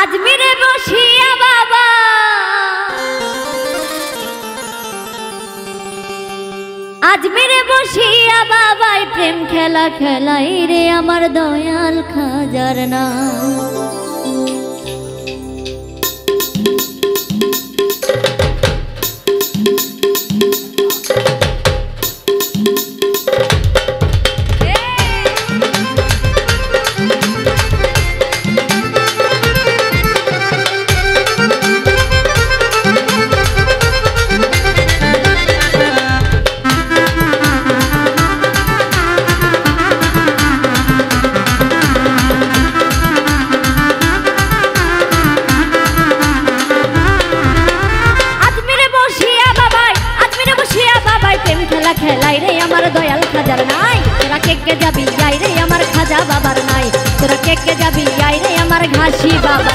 আজমিরে বসিয়া বাবা আজমিরে বসিয়া বাবাই প্রেম খেলা খেলাই রে আমার দয়াল খাজার না খেলাই রে আমার দয়াল খাজার নাই তোরা কে যাবি আই রে আমার খাজা বাবার নাই তোরা কে যাবি আই রে আমার ঘাসি বাবা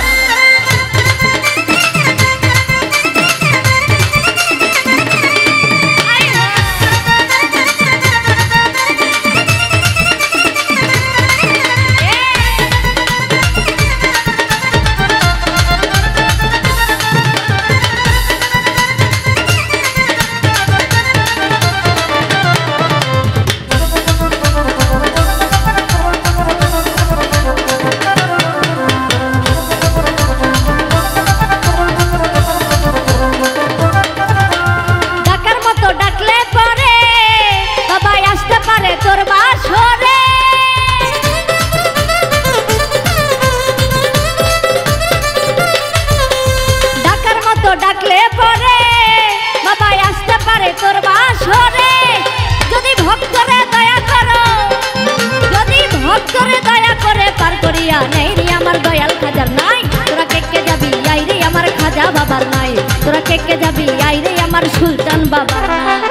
ডাকলে পরে বাবা আসতে পারে তোর বাসরে যদি ভক্তরে দয়া করো যদি ভক্তরে দয়া করে পার করিয়া নেই রে আমার দয়াল খাজার নাই তোরা কে যাবি আই রে আমার খাজা বাবার নাই তোরা কে যাবি আই রে আমার সুলতান বাবার নাই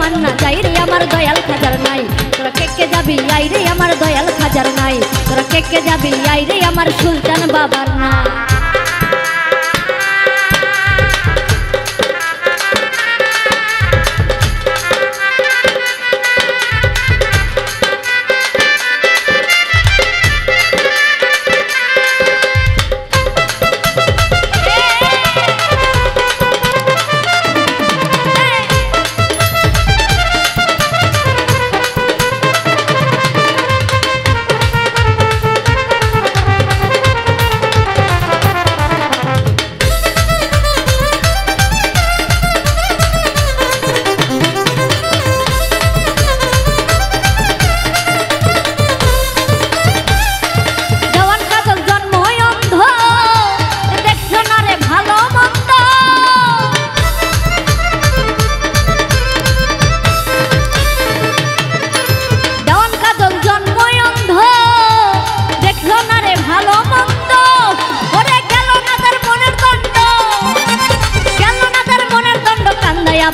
মান্না যাই রে আমার দয়াল খাজার নাই তোরা কে যাবি আই রে আমার দয়াল খাজার নাই তোরা কে যাবি আই রে আমার সুলতান বাবার নাই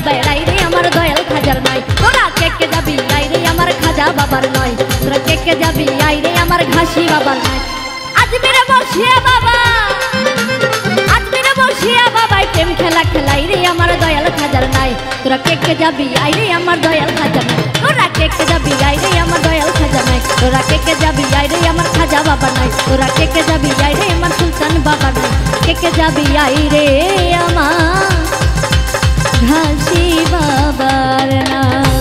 বেড়াই রে আমার দয়াল খাজার নাই তোরা কে যাবি আই রে আমার খাজা বাবার নয় তোরা কে যাবি আই রে আমার ঘাসি বাবার নয় আজমিরে বসিয়া বাবা প্রেম খেলা খেলাই রে আমার দয়াল খাজার নাই তোরা কে যাবি আই রে আমার দয়াল খাজার নাই তোরা কে যাবি আই রে আমার দয়াল খাজার নাই তোরা কে যাবি আই রে আমার খাজা বাবার নাই তোরা কে যাবি আই রে আমার সুলতান বাবার নাই কে যাবি আই রে আমার ঘাসি বাবার না।